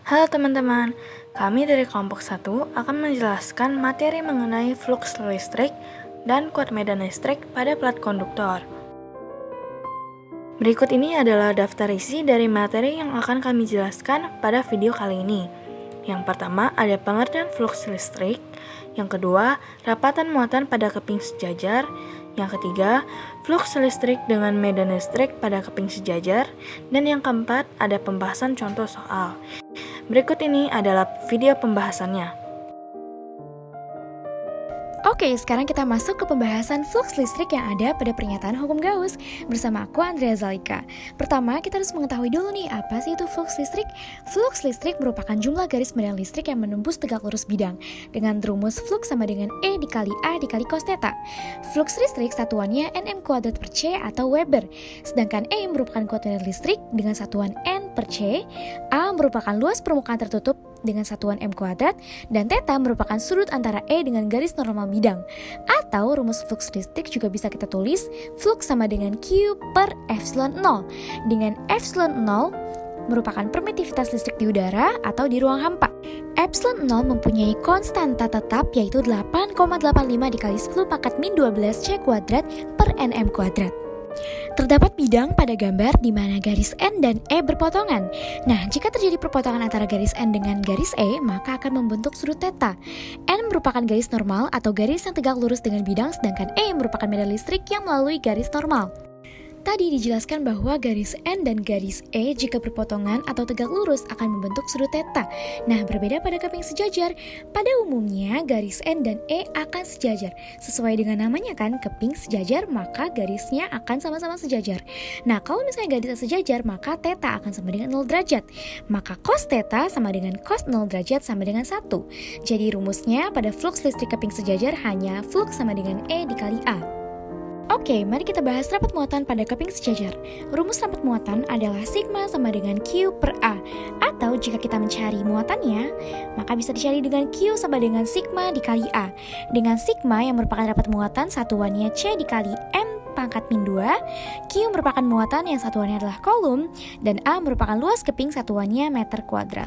Halo teman-teman, kami dari kelompok 1 akan menjelaskan materi mengenai flux listrik dan kuat medan listrik pada plat konduktor. Berikut ini adalah daftar isi dari materi yang akan kami jelaskan pada video kali ini. Yang pertama ada pengertian flux listrik, yang kedua rapatan muatan pada keping sejajar, yang ketiga flux listrik dengan medan listrik pada keping sejajar, dan yang keempat ada pembahasan contoh soal. Berikut ini adalah video pembahasannya. Oke, sekarang kita masuk ke pembahasan flux listrik yang ada pada pernyataan hukum Gauss bersama aku Andrea Zalika. Pertama, kita harus mengetahui dulu nih, apa sih itu flux listrik? Flux listrik merupakan jumlah garis medan listrik yang menembus tegak lurus bidang dengan rumus flux sama dengan E dikali A dikali cos theta. Flux listrik satuannya Nm kuadrat per C atau Weber, sedangkan E merupakan kuat medan listrik dengan satuan N per C, A merupakan luas permukaan tertutup dengan satuan M kuadrat, dan theta merupakan sudut antara E dengan garis normal bidang. Atau rumus flux listrik juga bisa kita tulis flux sama dengan Q per epsilon 0, dengan epsilon 0 merupakan permitivitas listrik di udara atau di ruang hampa. Epsilon 0 mempunyai konstanta tetap yaitu 8,85 dikali 10 pangkat min 12 C kuadrat per Nm kuadrat. Terdapat bidang pada gambar di mana garis N dan E berpotongan. Nah, jika terjadi perpotongan antara garis N dengan garis E, maka akan membentuk sudut theta. N merupakan garis normal atau garis yang tegak lurus dengan bidang, sedangkan E merupakan medan listrik yang melalui garis normal. Tadi dijelaskan bahwa garis N dan garis E jika berpotongan atau tegak lurus akan membentuk sudut theta. Nah, berbeda pada keping sejajar. Pada umumnya, garis N dan E akan sejajar. Sesuai dengan namanya kan, keping sejajar, maka garisnya akan sama-sama sejajar. Nah, kalau misalnya garisnya sejajar, maka theta akan sama dengan 0 derajat. Maka cos theta sama dengan cos 0 derajat sama dengan 1. Jadi rumusnya pada flux listrik keping sejajar hanya flux sama dengan E dikali A. Oke, mari kita bahas rapat muatan pada keping sejajar. Rumus rapat muatan adalah sigma sama dengan Q per A. Atau jika kita mencari muatannya, maka bisa dicari dengan Q sama dengan sigma dikali A. Dengan sigma yang merupakan rapat muatan satuannya C dikali M pangkat min 2, Q merupakan muatan yang satuannya adalah kolom, dan A merupakan luas keping satuannya meter kuadrat.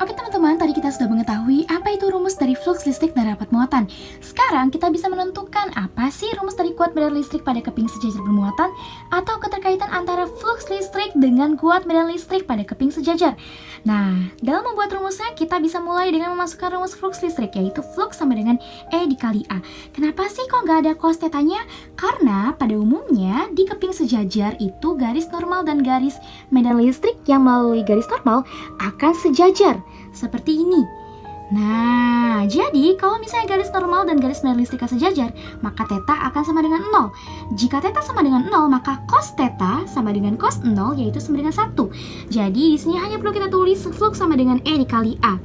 Oke teman-teman, tadi kita sudah mengetahui apa itu rumus dari flux listrik dan rapat muatan. Sekarang kita bisa menentukan apa sih rumus dari kuat medan listrik pada keping sejajar bermuatan atau keterkaitan antara flux listrik dengan kuat medan listrik pada keping sejajar. Nah, dalam membuat rumusnya kita bisa mulai dengan memasukkan rumus flux listrik, yaitu flux sama dengan E dikali A. Kenapa sih kok nggak ada cos theta-nya? Karena pada umumnya di keping sejajar itu garis normal dan garis medan listrik yang melalui garis normal akan sejajar seperti ini. Nah, jadi kalau misalnya garis normal dan garis medan listrik sejajar, maka theta akan sama dengan 0. Jika theta sama dengan 0, maka cos theta sama dengan cos 0, yaitu sama dengan 1. Jadi di sini hanya perlu kita tulis flux sama dengan E dikali A.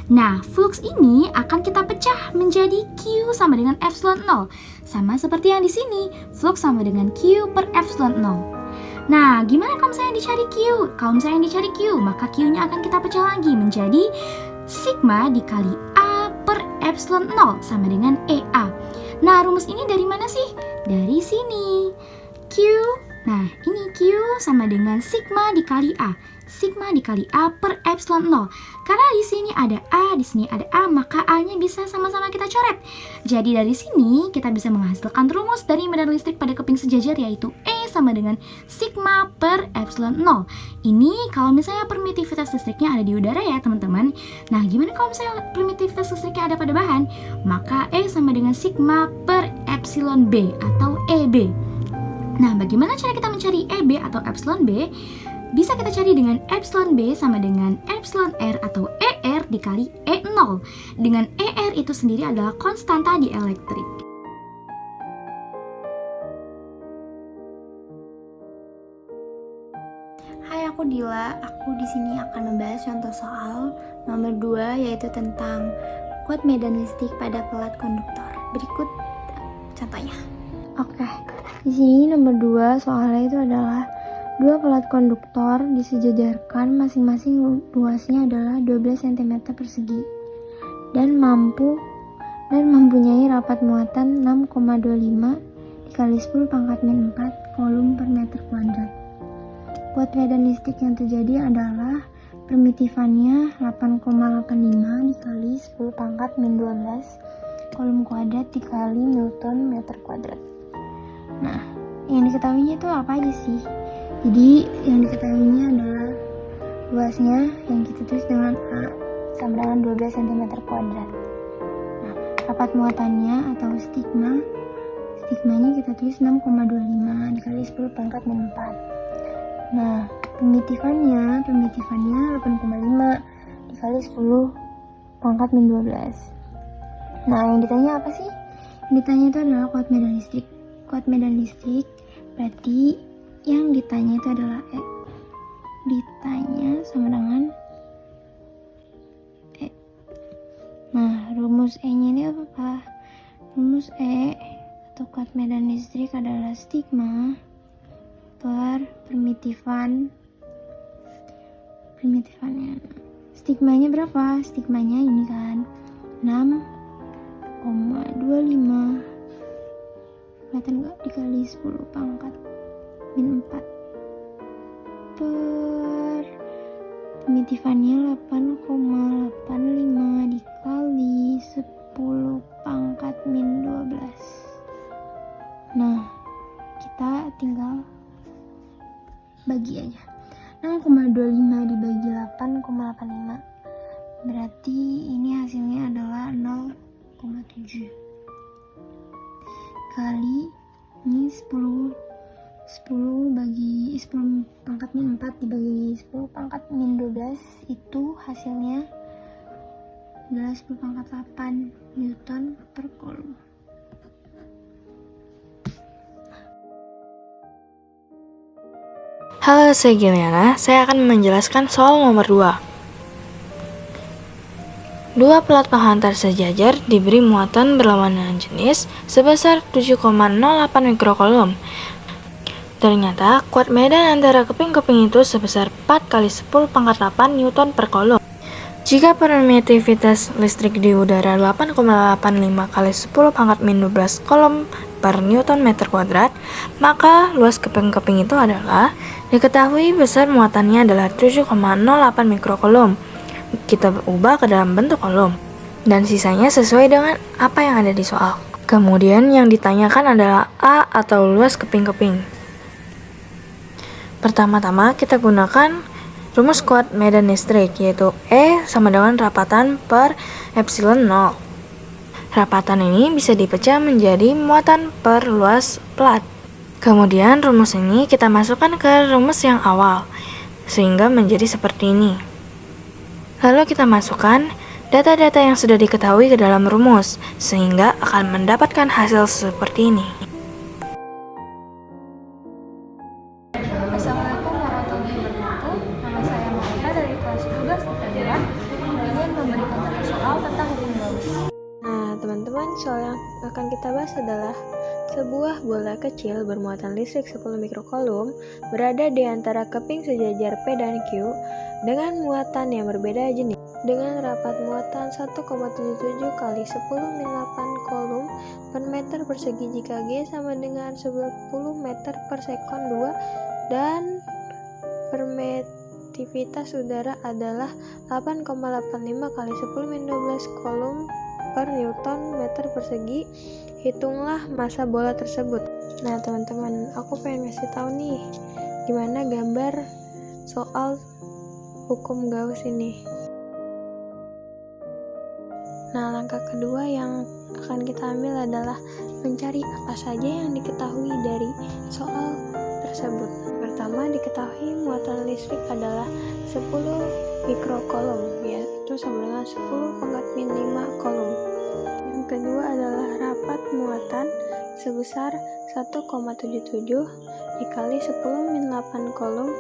Nah, flux ini akan kita pecah menjadi Q sama dengan epsilon 0. Sama seperti yang di sini, flux sama dengan Q per epsilon 0. Nah, gimana kalau misalnya dicari Q? Kalau misalnya dicari Q, maka Q-nya akan kita pecah lagi menjadi sigma dikali A per epsilon 0 sama dengan EA. Nah, rumus ini dari mana sih? Dari sini. Q, nah ini Q sama dengan sigma dikali A. Sigma dikali A per epsilon 0. Karena di sini ada A, di sini ada A, maka A-nya bisa sama-sama kita coret. Jadi dari sini kita bisa menghasilkan rumus dari medan listrik pada keping sejajar, yaitu E sama dengan sigma per epsilon 0. Ini kalau misalnya permitivitas listriknya ada di udara ya teman-teman. Nah, gimana kalau misalnya permitivitas listriknya ada pada bahan? Maka E sama dengan sigma per epsilon B atau EB. Nah, bagaimana cara kita mencari EB atau epsilon B? Bisa kita cari dengan epsilon B sama dengan epsilon R atau ER dikali E0. Dengan ER itu sendiri adalah konstanta di elektrik. Hai, aku Dila. Aku di sini akan membahas contoh soal nomor 2, yaitu tentang kuat medan listrik pada pelat konduktor. Berikut contohnya. Oke, di sini nomor 2 soalnya itu adalah dua pelat konduktor disejajarkan, masing-masing luasnya adalah 12 cm persegi dan mempunyai rapat muatan 6,25 dikali 10 pangkat min 4 kolom per meter kuadrat. Kuat medan listrik yang terjadi adalah Permitifannya 8,85 dikali 10 pangkat min 12 kolom kuadrat dikali Newton meter kuadrat. Nah, yang diketahuinya itu apa aja sih? Jadi yang diketahuinya adalah luasnya yang kita tulis dengan A sama dengan 12 cm kuadrat. Nah, rapat muatannya atau stigmanya kita tulis 6,25 dikali 10 pangkat min 4. Nah, primitifannya 8,5 dikali 10 pangkat min 12. Nah, yang ditanya apa sih? Yang ditanya itu adalah kuat medan listrik. Kuat medan listrik berarti yang ditanya itu adalah E. Ditanya sama dengan E. Nah, rumus E-nya ini apa? Rumus E atau kuat medan listrik adalah stigma per primitifannya. Stigmanya berapa? Stigmanya ini kan 6,25 kelihatan nggak dikali 10 pangkat min 4 per primitifannya 8,85 dikali 10 pangkat min 12. Nah, kita tinggal bagi aja. 6,25 dibagi 8,85 berarti ini hasilnya adalah 0,7 kali ini 10 pangkat min 4 dibagi 10 pangkat min 12 itu hasilnya adalah 10 pangkat 8 Newton per kolom. Halo, saya Giliana. Saya akan menjelaskan soal nomor 2. Dua pelat penghantar sejajar diberi muatan berlawanan jenis sebesar 7,08 mikrokolom. Ternyata kuat medan antara keping-keping itu sebesar 4 kali 10 pangkat 8 Newton per kolom. Jika permitivitas listrik di udara 8,85 kali 10 pangkat min 12 kolom per Newton meter kuadrat, maka luas keping-keping itu adalah diketahui besar muatannya adalah 7,08 mikrokolom. Kita ubah ke dalam bentuk kolom dan sisanya sesuai dengan apa yang ada di soal. Kemudian yang ditanyakan adalah A atau luas keping-keping. Pertama-tama kita gunakan rumus kuat medan listrik, yaitu E sama dengan rapatan per epsilon 0. Rapatan ini bisa dipecah menjadi muatan per luas pelat. Kemudian rumus ini kita masukkan ke rumus yang awal, sehingga menjadi seperti ini. Lalu kita masukkan data-data yang sudah diketahui ke dalam rumus, sehingga akan mendapatkan hasil seperti ini. Assalamualaikum warahmatullahi wabarakatuh. Nama saya Malika dari kelas 12 IPA 2 ingin memberikan contoh soal tentang hukum Gauss. Nah, teman-teman, soal yang akan kita bahas adalah sebuah bola kecil bermuatan listrik 10 mikrokolom berada di antara keping sejajar P dan Q dengan muatan yang berbeda jenis. Dengan rapat muatan 1,77 kali 10 min 8 kolom per meter persegi jika G sama dengan 10 meter per sekon 2 dan permitivitas udara adalah 8,85 kali 10 min 12 kolom per Newton meter persegi. Hitunglah massa bola tersebut. Nah, teman-teman, aku pengen ngasih tahu nih gimana gambar soal hukum Gauss ini. Nah, langkah kedua yang akan kita ambil adalah mencari apa saja yang diketahui dari soal tersebut. Pertama, diketahui muatan listrik adalah 10 mikrokolom, yaitu sama dengan 10 pangkat min 5 kolom. Yang kedua adalah rapat muatan sebesar 1,77 dikali 10 min 8 kolom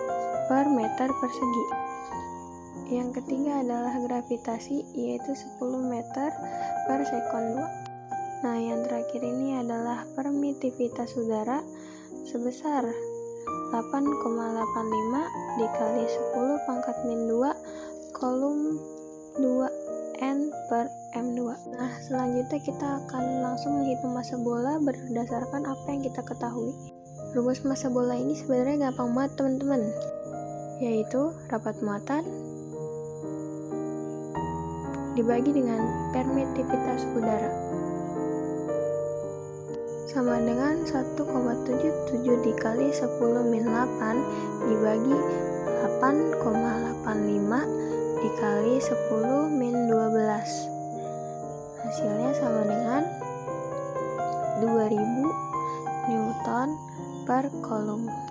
per meter persegi. Yang ketiga adalah gravitasi, yaitu 10 meter per sekon 2. Nah, yang terakhir ini adalah permitivitas udara sebesar 8,85 dikali 10 pangkat min 2 kolom 2N per M2. Nah, selanjutnya kita akan langsung menghitung massa bola berdasarkan apa yang kita ketahui. Rumus massa bola ini sebenarnya gampang banget, teman-teman, yaitu rapat muatan dibagi dengan permitivitas udara sama dengan 1,77 dikali 10 min 8 dibagi 8,85 dikali 10 min 12. Hasilnya sama dengan 2000 Newton per kolom.